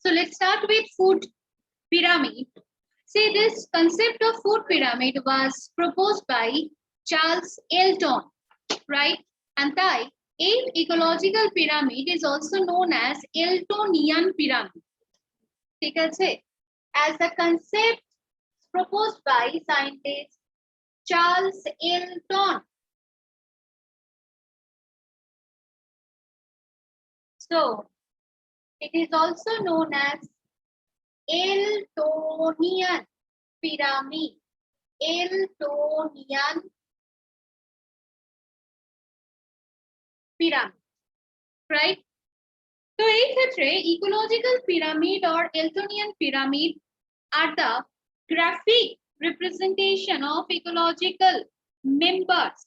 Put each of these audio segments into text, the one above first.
So let's start with food pyramid. See, this concept of food pyramid was proposed by Charles Elton, right? And তাই এই ecological pyramid is also known as Eltonian pyramid. ঠিক আছে? As the concept proposed by scientist Charles Elton. So it is also known as Eltonian pyramid. Eltonian pyramid, right? So এই ক্ষেত্রে ecological pyramid or Eltonian pyramid are the graphic representation of ecological members,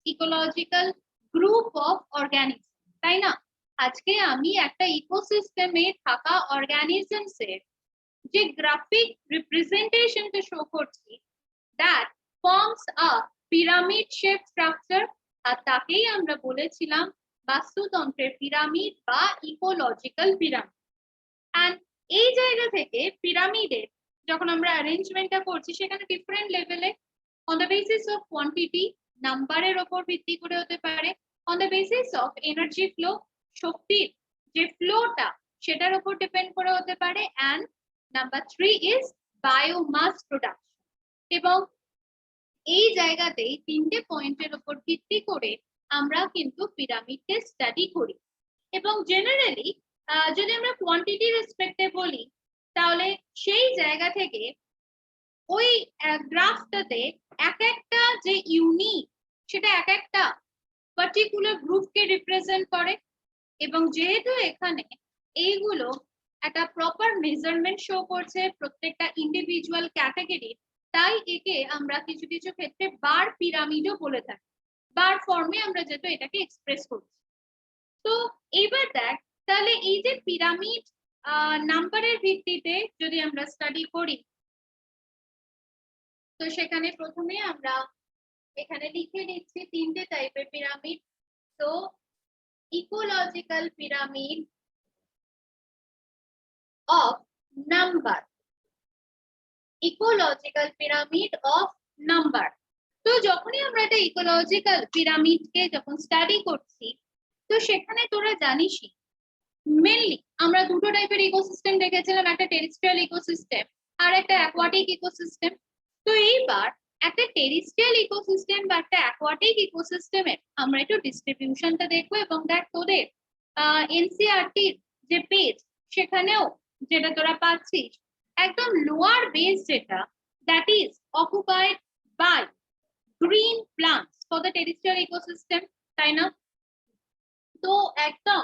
ecological group of organisms, তাই না? আজকে আমি একটা ইকোসিস্টেমে থাকা organisms এর যে গ্রাফিক রিপ্রেজেন্টেশনটা শো করছি, that forms a pyramid shaped structure, আর তাকেই আমরা বলেছিলাম বাস্তুতন্ত্রের পিরামিড বা ইকোলজিক্যাল পিরামিড। এন্ড এই জায়গা থেকে পিরামিডের যখন আমরা অ্যারেঞ্জমেন্টটা করছি সেখানে ডিফারেন্ট লেভেলে on the basis of quantity, নাম্বারের উপর ভিত্তি করে হতে পারে, on the basis of energy flow, শক্তির যে ফ্লোটা সেটার উপর ডিপেন্ড করে হতে পারে, and number 3 is biomass production. এবং এই জায়গাতেই তিনটে পয়েন্টের উপর ভিত্তি করে আমরা কিন্তু পিরামিডকে স্টাডি করি। এবং জেনারেলি যদি আমরা কোয়ান্টিটি রেসপেক্টে বলি তাহলে সেই জায়গা থেকে ওই গ্রাফটাতে এক একটা যে ইউনিট সেটা এক একটা পার্টিকুলার গ্রুপকে রিপ্রেজেন্ট করে। এবং যেহেতু এখানে এইগুলো একটা প্রপার মেজারমেন্ট শো করছে প্রত্যেকটা ইন্ডিভিজুয়াল ক্যাটাগরি, তাই একে আমরা কিছু কিছু ক্ষেত্রে বার পিরামিডও বলে থাকি। বার ফর্মে আমরা যেটা এটাকে এক্সপ্রেস করছি। তো এইবার দেখ, তাহলে এই যে পিরামিড নাম্বারের ভিত্তিতে যদি আমরা স্টাডি করি, তো সেখানে প্রথমে আমরা এখানে লিখে নিচ্ছি তিনটে টাইপের পিরামিড। তো ecological pyramid of number, ecological pyramid of number. তো যখনই আমরা একটা ইকোলজিক্যাল পিরামিডকে যখন স্টাডি করছি, তো সেখানে তোরা জানিসই মেনলি আমরা দুটো টাইপের ইকোসিস্টেম দেখেছিলাম, একটা টেরিস্ট্রিয়াল ইকোসিস্টেম আর একটা অ্যাকোয়াটিক ইকোসিস্টেম। তো এইবার একটা টেরিস্ট্রিয়াল ইকোসিস্টেম বা একটা অ্যাকোয়াটিক ইকোসিস্টেমের আমরা একটু ডিস্ট্রিবিউশনটা দেখবো। এবং দেখ তোদের এনসিইআরটির যে পেজ সেখানেও যেটা তোরা পাচ্ছিস একদম লোয়ার বেস যেটা, that is occupied by green plants for the terrestrial ecosystem, তাই না? তো একদম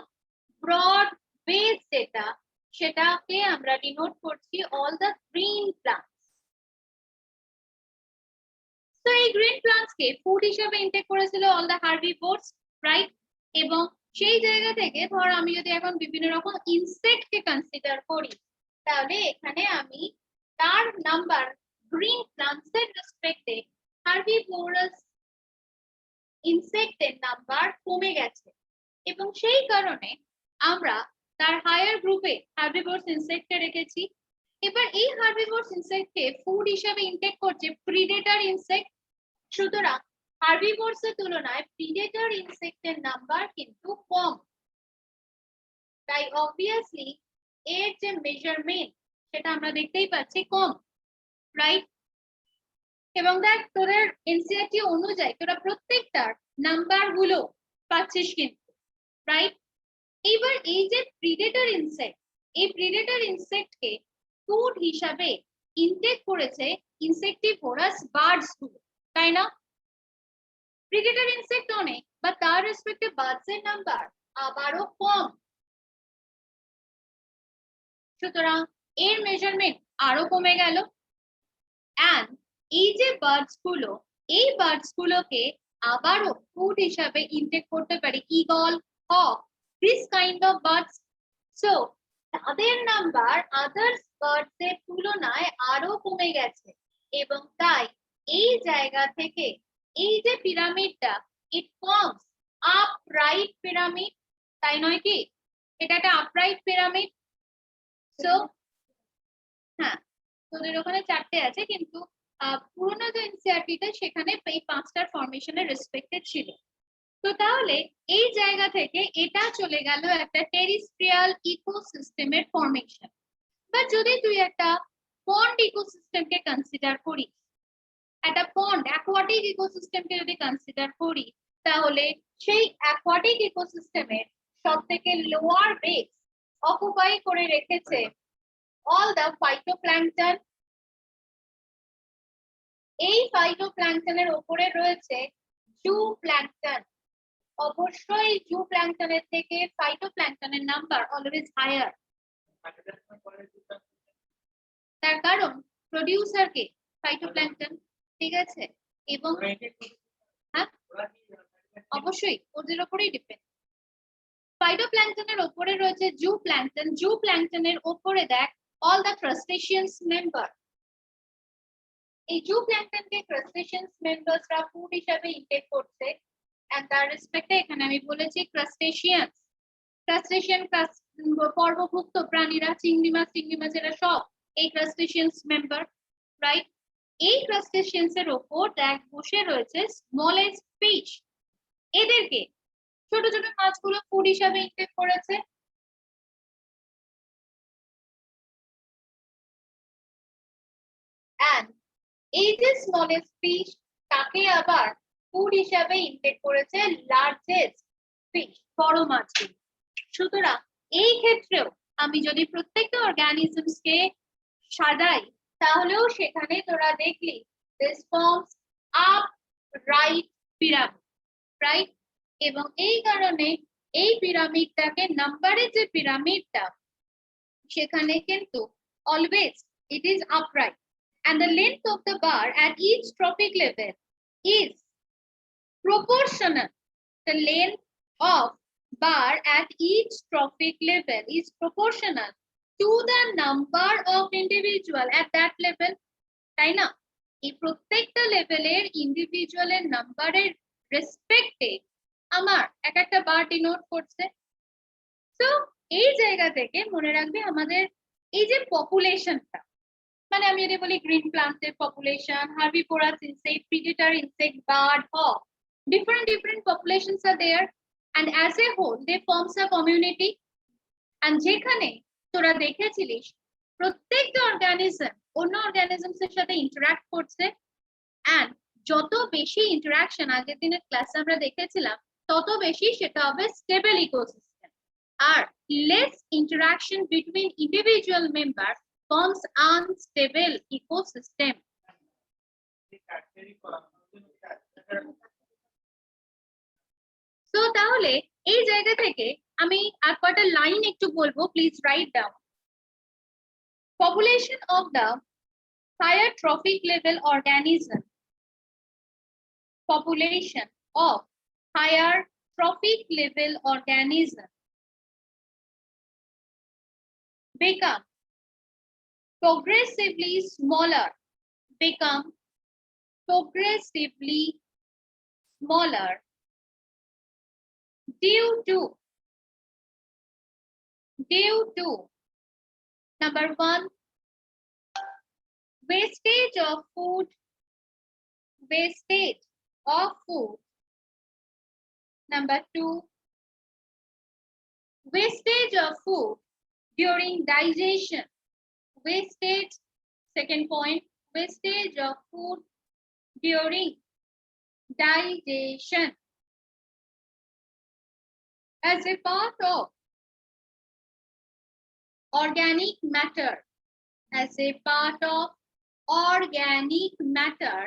ব্রড বেস যেটা সেটাকে আমরা ডিনোট করছি অল দ্য গ্রিন প্লান্টস। তো এই গ্রিন প্লান্টস কে ফুড হিসেবে ইনটেক করেছিল অল দ্য হার্বিভোরস, রাইট? এবং সেই জায়গা থেকে ধর আমি যদি এখন বিভিন্ন রকম ইনসেক্ট কে কনসিডার করি, তাহলে এখানে আমি তার নাম্বার গ্রিন প্লান্টস এর রেসপেক্টে হার্বিভোরাস ইনসেক্টের নাম্বার কমে গেছে। এবং সেই কারণে আমরা তার হায়ার গ্রুপে হার্বিভোরস ইনসেক্টে রেখেছি। এবার এই হার্বিভোরস ইনসেক্টকে ফুড হিসেবে ইনটেক করছে প্রিডেটর ইনসেক্ট। সুতরাং হার্বিভোরস এর তুলনায় প্রিডেটর ইনসেক্টের নাম্বার কিন্তু কম, তাই অবভিয়াসলি এর যে মেজারমেন্ট সেটা আমরা দেখতেই পাচ্ছি কম, রাইট? এবং দেখ তোদের এনসিইআরটি অনুযায়ী তোরা প্রত্যেকটার নাম্বার গুলো পাচ্ছিস কিন্তু, রাইট? এবার এই যে প্রিডেটর ইনসেক্ট, এই প্রিডেটর ইনসেক্টকে ফুড হিসাবে ইনটেক করেছে ইনসেক্টিভোরাস বার্ডস গুলো, তাই না? প্রিডেটর ইনসেক্ট অনেক বা তার রেসপেক্টে বার্ডস এর নাম্বার আবারও কম। সুতরাং এর মেজারমেন্ট আরো কমে গেল। এন্ড এই যে বার্ডস গুলো, এই বার্ডস গুলোকে আবারও ফুড হিসাবে ইনটেক করতে পারি eagle, hawk, this kind of birds. So তাদের নাম্বার আদার্স বার্ডস এর তুলনায় আরো কমে গেছে। এবং তাই এই জায়গা থেকে এই যে পিরামিডটা, ইট ফর্মস আপরাইট পিরামিড, তাই নয় কি? এটা একটা আপরাইট পিরামিড। সো হ্যাঁ, তোদের ওখানে 4টে আছে, কিন্তু পুরোনো যে এনসিইআরটিটা সেখানে এই 5টার ফরমেশনের রেসপেক্টেড ছিল। তো তাহলে এই জায়গা থেকে এটা চলে গেল একটা টেরিস্ট্রিয়াল ইকোসিস্টেমের ফরমেশন। বা যদি তুই একটা পন্ড ইকোসিস্টেমকে কনসিডার করিস, একটা পন্ড অ্যাকোয়াটিক ইকোসিস্টেমকে যদি কনসিডার করি, তাহলে সেই অ্যাকোয়াটিক ইকোসিস্টেমের সব থেকে লোয়ার বেস অকুপাই করে রেখেছে অল দ্য ফাইটোপ্ল্যাঙ্কটন। এই ফাইটোপ্ল্যাঙ্কটনের উপরে রয়েছে জুপ্ল্যাঙ্কটন। অবশ্যই জুপ্ল্যাঙ্কটনের থেকে ফাইটোপ্ল্যাঙ্কটনের নাম্বার অলওয়েজ হায়ার। তার কারণ প্রোডিউসার কে ফাইটোপ্ল্যাঙ্কটন, ঠিক আছে, এবং হ্যাঁ অবশ্যই ওদের উপরেই ডিপেন্ড। ফাইটোপ্ল্যাঙ্কটনের উপরে রয়েছে জুপ্ল্যাঙ্কটন। জুপ্ল্যাঙ্কটনের উপরে দেখ অল দ্য ক্রাস্টেশিয়ানস মেম্বার। এই জুপ্ল্যাঙ্কটনকে ক্রাস্টেশিয়ানস মেম্বারসরা ফুড হিসেবে ইনটেক করছে। এন্ড তার রেসপেক্টে এখানে আমি বলেছি ক্রাস্টেশিয়ানস, ক্রাস্টেশিয়ান পর্বভুক্ত প্রাণীরা, চিংড়ি মাছ এরা সব এই ক্রাস্টেশিয়ানস মেম্বার, রাইট। এই ক্রাস্টেশিয়ানস এর উপর দেখ বসে রয়েছে স্মলেস্ট ফিশ। এদেরকে ছোট ছোট মাছগুলো ফুড হিসাবে ইনটেক করেছে। এন্ড এই যে স্মলেস্ট ফিশ, তাকে আবার ফুড হিসাবে ইনটেক করেছে লার্জেস্ট ফিশ, বড় মাছগুলো। সুতরাং এই ক্ষেত্রেও আমি যদি প্রত্যেকটা অর্গানিজমস কে সাজাই, তাহলেও সেখানে তোরা দেখলি this forms up right pyramid, right. এবং এই কারণে এই পিরামিডটাকে নাম্বারের যে পিরামিডটা, সেখানে কিন্তু always it is upright, and the length of the bar at each trophic level is proportional. The length of bar at each trophic level is proportional to the number of individual at that level. তাই না? এই প্রত্যেকটা লেভেলের ইন্ডিভিজুয়ালের নাম্বারের রেসপেক্টে আমার এক একটা বার denote করছে। তো এই জায়গা থেকে মনে রাখবে আমাদের এই যে পপুলেশনটা, মানে আমি যদি বলি গ্রিন প্লান্টের population, herbivorous insect, predator insect, bird, hawk, different populations are there, and as a whole they forms a community. and যেখানে তোরা দেখেছিলিস প্রত্যেকটা অর্গানিজম অন্য অর্গানিজমস এর সাথে ইন্টারঅ্যাক্ট করছে, and যত বেশি ইন্টারঅ্যাকশন আগের দিনের ক্লাসে আমরা দেখেছিলাম, তত বেশি সেটা হবে স্টেবল ইকোসিস্টেম। আর less interaction between individual members forms unstable ecosystem. So তাহলে এই জায়গা থেকে আমি আর কয়টা লাইন একটু বলবো, please write down. Population of the higher trophic level organism, population of higher trophic level organism become progressively smaller, become progressively smaller due to number 1, wastage of food, number 2, wastage of food during digestion, second point, wastage of food during digestion as a part of organic matter, as a part of organic matter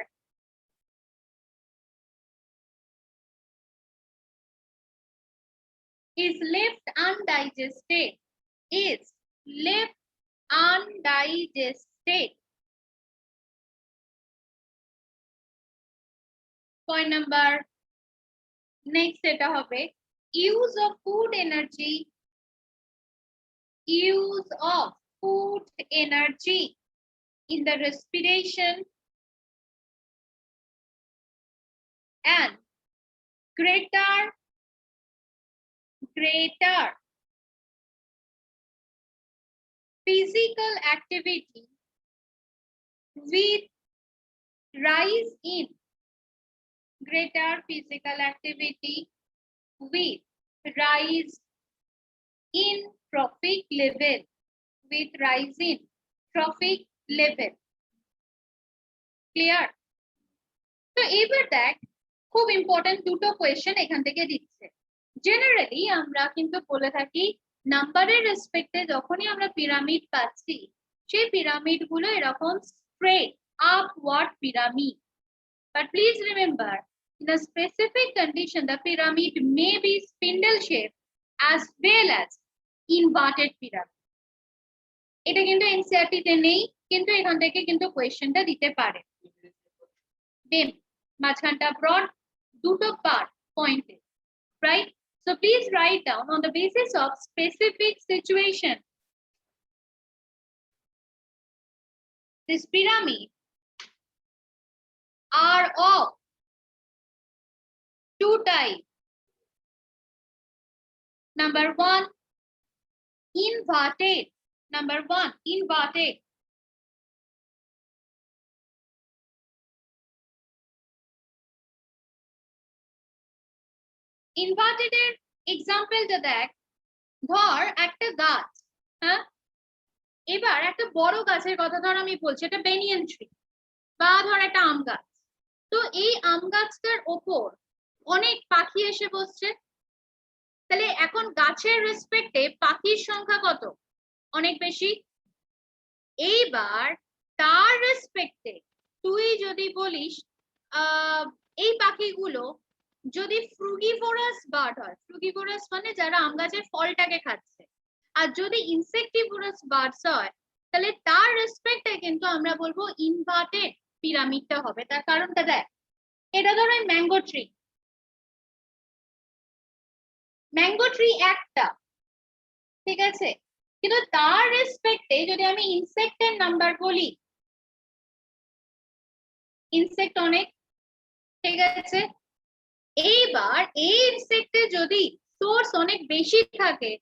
is left undigested, Point number next এটা হবে use of food energy in the respiration and greater physical activity with rise in greater physical activity with rise in trophic level, with rise in trophic level. Clear? তো এবার দেখ, খুব important দুটো question এখান থেকে দিচ্ছে। জেনারেলি আমরা কিন্তু বলে থাকি নাম্বারের রেসপেক্টে যখনই আমরা পিরামিড পাচ্ছি, সেই পিরামিড গুলো এরকম straight upward pyramid. But please remember, in a specific condition, the pyramid may be spindle shaped as well as inverted pyramid. এটা কিন্তু এনসিইআরটি তে নেই, কিন্তু এখান থেকে কিন্তু কোয়েশ্চেনটা দিতে পারে। দেন মাঝখানটা ব্রড দুটো পার্ট পয়েন্টে, right? So please write down on the basis of specific situation. This pyramid are of two types. Number one, inverted. Number one, inverted. Inverted এর এক্সাম্পলটা দেখ, ধর একটা গাছ, হ্যাঁ, এবার একটা বড় গাছের কথা ধর আমি বলছি, এটা বেনিয়ান ট্রি বা ধর একটা আম গাছ। তো এই আম গাছটার ওপর অনেক পাখি এসে বসছে, তাহলে এখন গাছের রেসপেক্টে পাখির সংখ্যা কত? অনেক বেশি। এইবার তার রেসপেক্টে তুই যদি বলিস এই পাখিগুলো যদি ফ্রুগিভোরাস বার্ড হয়, ফ্রুগিভোরাস মানে যারা আম গাছের ফলটাকে খাচ্ছে, আর যদি ইনসেক্টিভোরাস বার্ডস হয়, তাহলে তার রেসপেক্টে কিন্তু আমরা বলবো ইনভার্টেড পিরামিডটা হবে। তার কারণটা দেখ, এটা ধরো ম্যাঙ্গো ট্রি, ম্যাঙ্গো ট্রি একটা, ঠিক আছে, কিন্তু তার রেসপেক্টে যদি আমি ইনসেক্টের নাম্বার বলি, ইনসেক্ট অনেক, ঠিক আছে। এইবার এই ইনসেক্টে যদি সোর্স অনেক বেশি থাকে,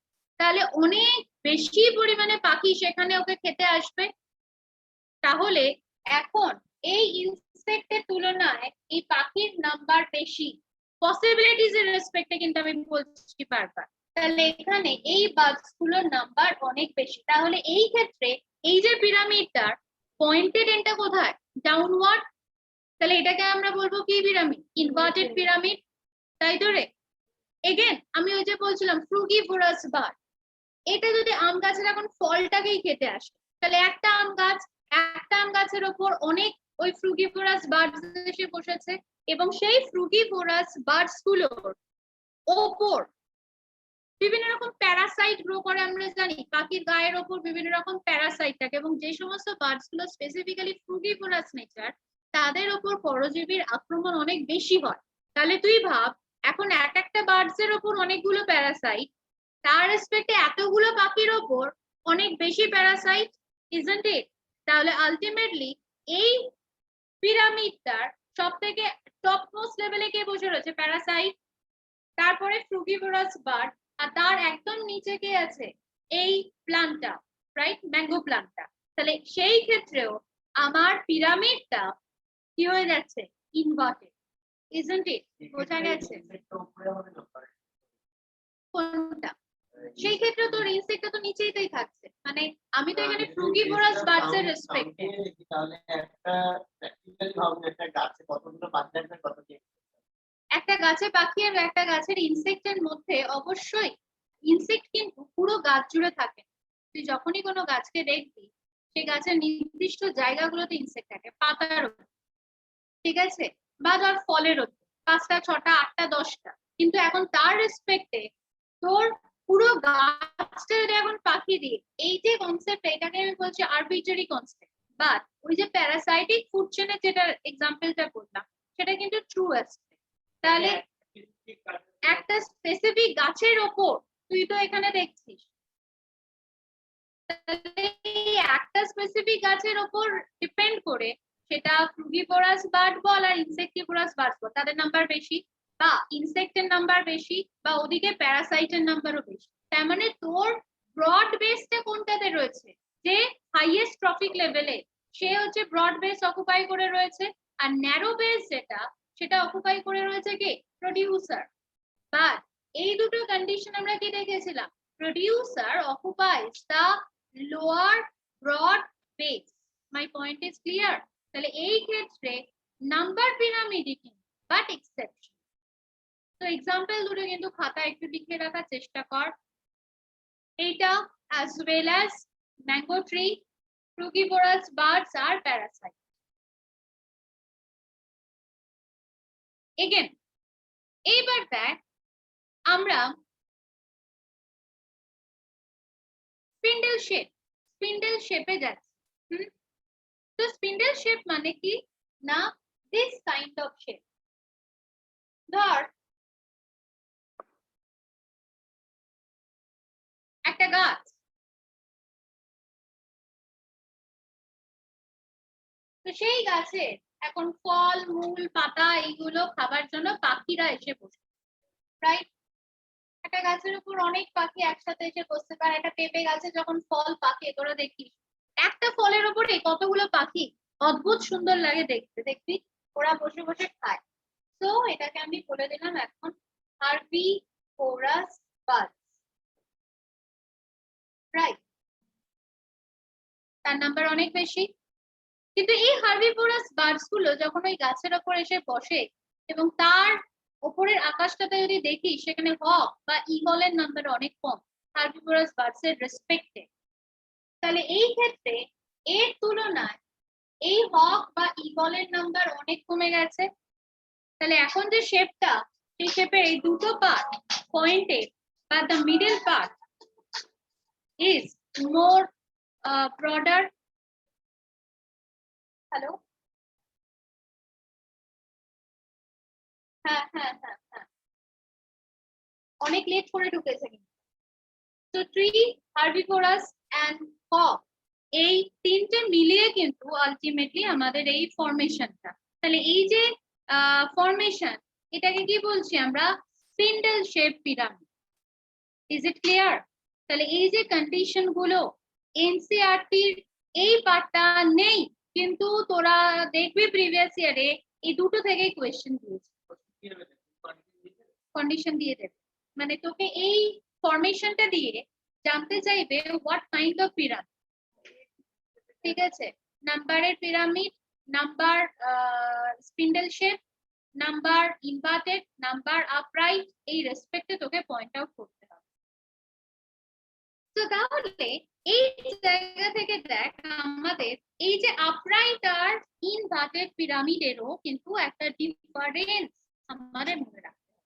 তাহলে অনেক বেশি পরিমাণে পাখি সেখানে ওকে খেতে আসবে। তাহলে এখন এই ইনসেক্টের তুলনায় এই পাখির নাম্বার বেশি, পসিবিলিটিজ এর রেসপেক্টে কিন্তু আমি বলছি বারবার। তাহলে এখানে এই বার্ডস গুলোর নাম্বার অনেক বেশি। তাহলে এই ক্ষেত্রে এই যে পিরামিডটার পয়েন্টেড এন্ডটা কোথায়? ডাউনওয়ার্ড। তাহলে এটাকে আমরা বলবো কি পিরামিড? ইনভার্টেড পিরামিড, তাই তো রে? এগেন আমি ওই যে বলছিলাম ফ্রুগিভোরাস বার্ড, এটা যদি আম গাছের এখন ফলটাকেই খেতে আসে, তাহলে একটা আম গাছের ওপর অনেক ওই ফ্রুগিভোরাস বার্ডস এসে বসেছে, এবং সেই ফ্রুগিভোরাস বার্ডস গুলোর ওপর বিভিন্ন রকম প্যারাসাইট গ্রো করে। আমরা জানি পাখির গায়ের ওপর বিভিন্ন রকম প্যারাসাইট থাকে, এবং যে সমস্ত বার্ডস গুলো স্পেসিফিক্যালি ফ্রুগিভোরাস নেচার, তাদের ওপর পরজীবীর আক্রমণ অনেক বেশি হয়। তাহলে তুই ভাব, এখন এক একটা বার্ডস এর ওপর অনেকগুলো প্যারাসাইট, তার রেসপেক্টে এতগুলো পাখির ওপর অনেক বেশি প্যারাসাইট, ইজন্ট ইট? তাহলে আলটিমেটলি এই পিরামিডটার সবথেকে টপ মোস্ট লেভেলে কে বসে রয়েছে? প্যারাসাইট, তারপরে ফ্রুগিভোরাস বার্ড, আর তার একদম নিচে কে আছে? এই প্লান্টটা, রাইট, ম্যাঙ্গো প্লান্টটা। তাহলে সেই ক্ষেত্রেও আমার পিরামিডটা কি হয়ে যাচ্ছে? Inverted, isn't it? বোঝা গেছে কোনটা? সেই ক্ষেত্রে তোর ইনসেক্টটা তো নিচেই থাকছে, মানে আমি তো এখানে ফ্রুগিভোরাস বার্ডস এর রেসপেক্টে। তাহলে একটা প্র্যাকটিক্যালি ভাবলে একটা গাছে কতগুলো পাখি থাকবে, কত কি একটা গাছে পাখি আর একটা গাছের ইনসেক্টের মধ্যে অবশ্যই ইনসেক্ট কিন্তু পুরো গাছ জুড়ে থাকে। তুই যখনই কোনো গাছকে দেখবি, সেই গাছের নির্দিষ্ট জায়গাগুলোতে ইনসেক্ট থাকে, পাতার উপর, ঠিক আছে, বা ধর ফলের উপর 5টা 6টা 8টা 10টা, কিন্তু এখন তার রেসপেক্টে তোর পুরো গাছটা যদি এখন পাখি দিয়ে, এই যে কনসেপ্ট, এটাকে আমি বলছি আরবিট্রারি কনসেপ্ট। বাট ওই যে প্যারাসাইটিক ফুড চেনের যেটা এক্সাম্পলটা বললাম, সেটা কিন্তু ট্রু আসছে। তাহলে একটা স্পেসিফিক গাছের ওপর তুই তো এখানে দেখছিস, একটা স্পেসিফিক গাছের ওপর ডিপেন্ড করে সেটা ফ্রুগিভোরাস বার্ড বল আর ইনসেক্টিভোরাস বার্ড বল, তাদের নাম্বার বেশি, বা ইনসেক্টের নাম্বার বেশি, বা ওদিকে প্যারাসাইটের নাম্বারও বেশি। তার মানে তোর ব্রড বেসটা কোনটাতে রয়েছে? যে হাইয়েস্ট ট্রফিক লেভেলে সে হচ্ছে ব্রড বেস অকুপাই করে রয়েছে, আর ন্যারো বেস যেটা সেটা অকুপাই করে রয়েছে কে? প্রোডিউসার। বাট এই দুটো কন্ডিশন আমরা কি দেখেছিলাম? Producer occupies the lower broad base. My point is clear? তাহলে এই ক্ষেত্রে নাম্বার পিরামিডই কিন্তু, বাট এক্সেপশন। তো এক্সাম্পল দুটো কিন্তু খাতা একটু লিখে রাখার চেষ্টা কর। এইটা as well as mango tree, frugivorous birds are parasite. Again, এইবার দেখ আমরা স্পিন্ডেল শেপে যাচ্ছি। তো স্পিন্ডেল শেপ মানে কি না, দিস কাইন্ড অফ শেপ। ধর একটা গাছ, তো সেই গাছে এখন ফল মূল পাতা এইগুলো খাবার জন্য পাখিরা এসে বসে, রাইট? একটা গাছের উপর অনেক পাখি একসাথে এসে বসতে পারে। একটা পেঁপে গাছে যখন ফল পাকে তোরা দেখিস একটা ফলের উপরে কতগুলো পাখি, অদ্ভুত সুন্দর লাগে দেখতে, দেখবি ওরা বসে বসে খায়। তো এটাকে আমি বলে দিলাম এখন হার্বিভোরাস বার্ডস, রাইট? তার নাম্বার অনেক বেশি। কিন্তু এই হার্বিভোরাস বার্ডস গুলো যখন ওই গাছের ওপর এসে বসে এবং তার উপরের আকাশটাতে যদি দেখি সেখানে হক বা ঈগলের নাম্বার অনেক কম হার্বিভোরাস বার্ডস এর রেসপেক্টে, তাহলে এই ক্ষেত্রে এর তুলনায় এই হক বা ঈগলের নাম্বার অনেক কমে গেছে। তাহলে এখন যে শেপটা, সেই শেপের এই দুটো পার্ট পয়েন্টেড বা the middle part is more broader. Hello, হ্যাঁ হ্যাঁ হ্যাঁ হ্যাঁ, অনেক লেট করে ঢুকেছে কিন্তু। তো ট্রি, হার্বিভোরাস এন্ড হক, এই তিনটে মিলিয়ে কিন্তু আলটিমেটলি আমাদের এই ফরমেশনটা। তাহলে এই যে ফরমেশন, এটাকে কি বলছি আমরা? Spindle shape pyramid. Is it clear? তাহলে এই যে কন্ডিশন গুলো এনসিইআরটির এই পার্টটা নেই, কিন্তু তোরা দেখবি প্রিভিয়াস ইয়ারে এই দুটো থেকেই কোয়েশ্চেন দিয়েছে, কন্ডিশন দিয়ে দেবে। মানে তোকে এই ফরমেশনটা দিয়ে জানতে চাইবে হোয়াট কাইন্ড অফ পিরামিড, ঠিক আছে? নাম্বারের pyramid, number spindle shape, number inverted, number upright, এই রেসপেক্টে তোকে পয়েন্ট আউট করতে হবে। তো তাহলে এই জায়গা থেকে দেখ আমাদের এই যে আপরাইট আর ইনভার্টেড পিরামিডেরও কিন্তু একটা ডিফারেন্স আমাদের মনে রাখতে হবে।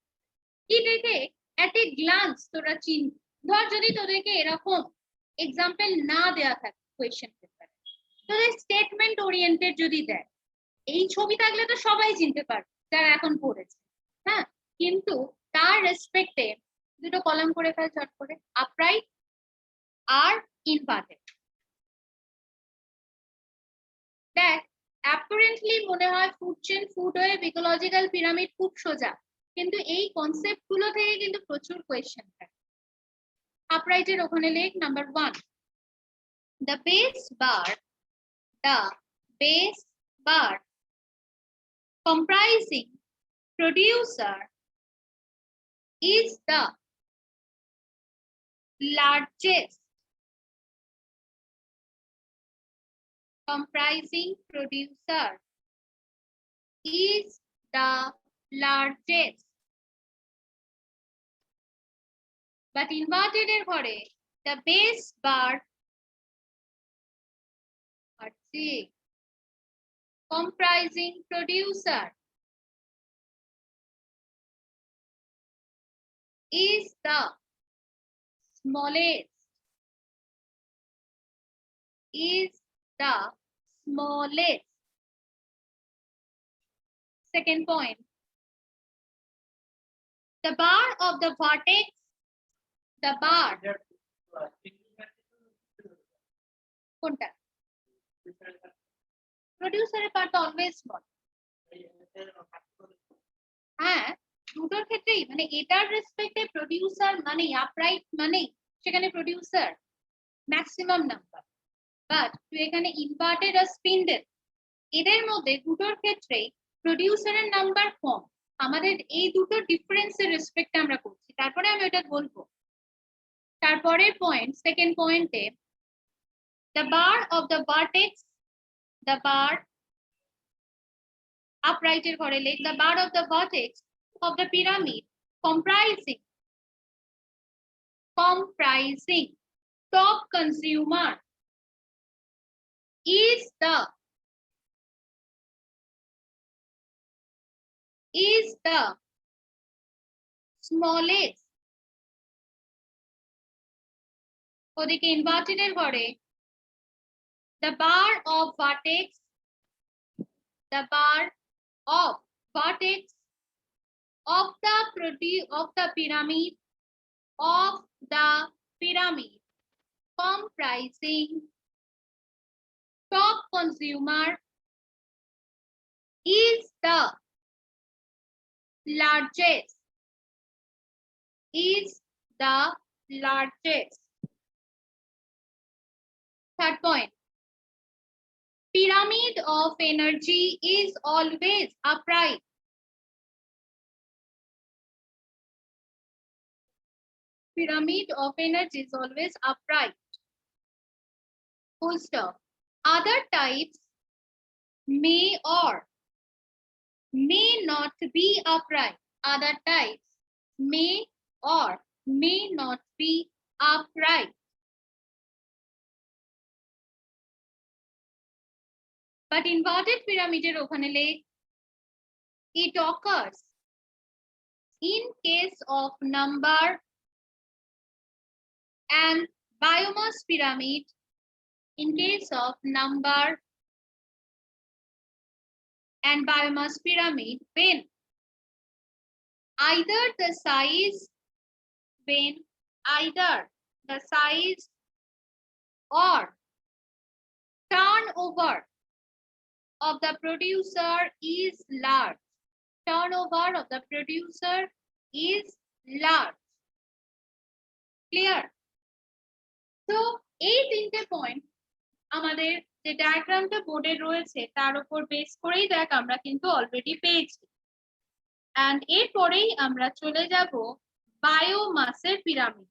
কি দেখে এট এ গ্লান্স তোরা চিনবি। ধর যদি তোদেরকে এরকম এক্সাম্পল না দেয়া থাকে কোয়েশ্চেন পেপারে, তোদের স্টেটমেন্ট ওরিয়েন্টেড যদি দেয়, এই ছবি থাকলে তো সবাই চিনতে পারবে যারা এখন পড়েছে, হ্যাঁ? কিন্তু তার রেসপেক্টে দুটো কলাম করে ফেল চট করে, আপরাইট আর ইনভার্টেড। দেখ অ্যাপারেন্টলি মনে হয় food chain, food web, ecological pyramid খুব সোজা, কিন্তু এই কনসেপ্ট গুলো থেকে কিন্তু প্রচুর কোয়েশ্চেন থাকে। আপরাইটের ওখানে লেখ number 1, the base bar comprising producer is the largest, comprising producer is the largest, but inverted এর ঘরে the base bar comprising producer is the smallest, is the smallest. Second point, the bar of the vertex, the bar কোনটা? প্রোডিউসারের part always small. হ্যাঁ, দুটোর ক্ষেত্রেই মানে এটার রেসপেক্টে producer মানে upright মানে সেখানে প্রোডিউসার ম্যাক্সিমাম নাম্বার, বাট তুই এখানে ইনভার্টেড আর স্পিন্ডেল এদের মধ্যে দুটোর ক্ষেত্রে প্রডিউসারের নাম্বার কম। আমাদের এই দুটো ডিফারেন্সের রেসপেক্ট আমরা করছি, তারপরে আমি এটা বলবো। তারপরের পয়েন্ট, সেকেন্ড পয়েন্টে, the bar of the vertex, the bar upright এর ঘরে লেখ, the bar of the vertex of the pyramid comprising top consumer is the smallest, ওদিকে ইনভার্টেড এর ঘরে the bar of vertex of the pyramid comprising top consumer is the largest. Third point, pyramid of energy is always upright. Pyramid of energy is always upright. Full stop. Other types may or may not be upright. Other types may or may not be upright. But inverted pyramid এর ওখানে লেখ, it occurs in case of number and biomass pyramid, in case of number and biomass pyramid when either the size or turnover of the producer is large. Turnover of the producer is large. Clear? So এই তিনটে point আমাদের যে ডায়াগ্রামটা বোর্ডে রয়েছে তার উপর base করেই দেখ আমরা কিন্তু অলরেডি পেয়েছি। এন্ড এরপরেই আমরা চলে যাব বায়োমাসের পিরামিড।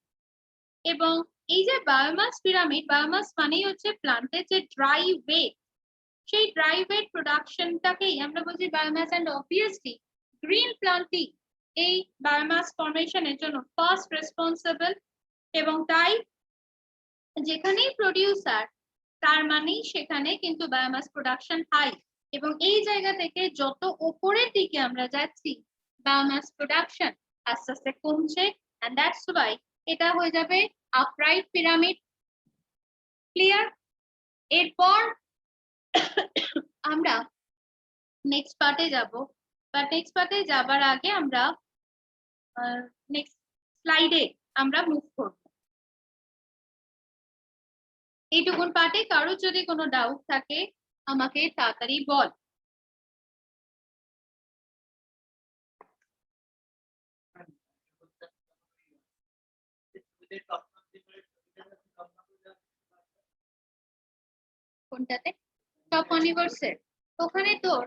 এবং এই যে বায়োমাস পিরামিড, বায়োমাস মানেই হচ্ছে প্লান্টের যে ড্রাই ওয়েট, সেই ড্রাই ওয়েট প্রোডাকশনটাকেই আমরা বলছি বায়োমাস। এন্ড অবভিয়াসলি গ্রিন প্লান্টই এই বায়োমাস ফর্মেশনের জন্য ফার্স্ট রেসপন্সিবল। এবং তাই যেখানেই প্রডিউসার তার মানেই সেখানে কিন্তু বায়োমাস প্রোডাকশন হাই। এবং এই জায়গা থেকে যত উপরের দিকে আমরা যাচ্ছি বায়োমাস প্রোডাকশন আস্তে আস্তে কমছে। এন্ড দ্যাটস ওয়াই এটা হয়ে যাবে আপরাইট পিরামিড। ক্লিয়ার? এরপর আমরা নেক্সট পার্টে যাব। বাট নেক্সট পার্টে যাবার আগে আমরা নেক্সট স্লাইডে আমরা মুভ করব। এইটুকুন পার্টে কারো যদি কোনো ডাউট থাকে আমাকে তাড়াতাড়ি বল। কোনটাতে? টপ ইউনিভার্সের ওখানে তোর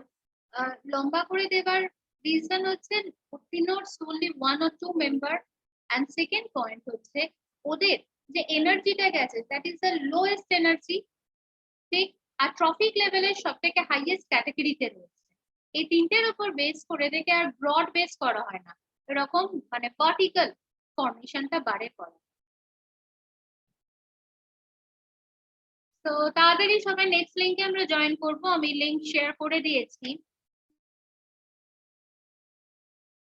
লম্বা করে দেবার রিজন হচ্ছে denotes only 1 or 2 member, and second point হচ্ছে ওদের যে এনার্জিটা গেছে that is the lowest energy, ঠিক? আর ট্রফিক লেভেলের সবথেকে হাইয়েস্ট ক্যাটাগরিতে রয়েছে। এই তিনটের উপর বেস করে দেখে আর ব্রড বেস করা হয় না, এরকম মানে ভার্টিক্যাল ফর্মেশনটা বাড়ে পড়ে। তো তাড়াতাড়ি সবাই নেক্সট লিংকে আমরা জয়েন করব, আমি লিংক শেয়ার করে দিয়েছি।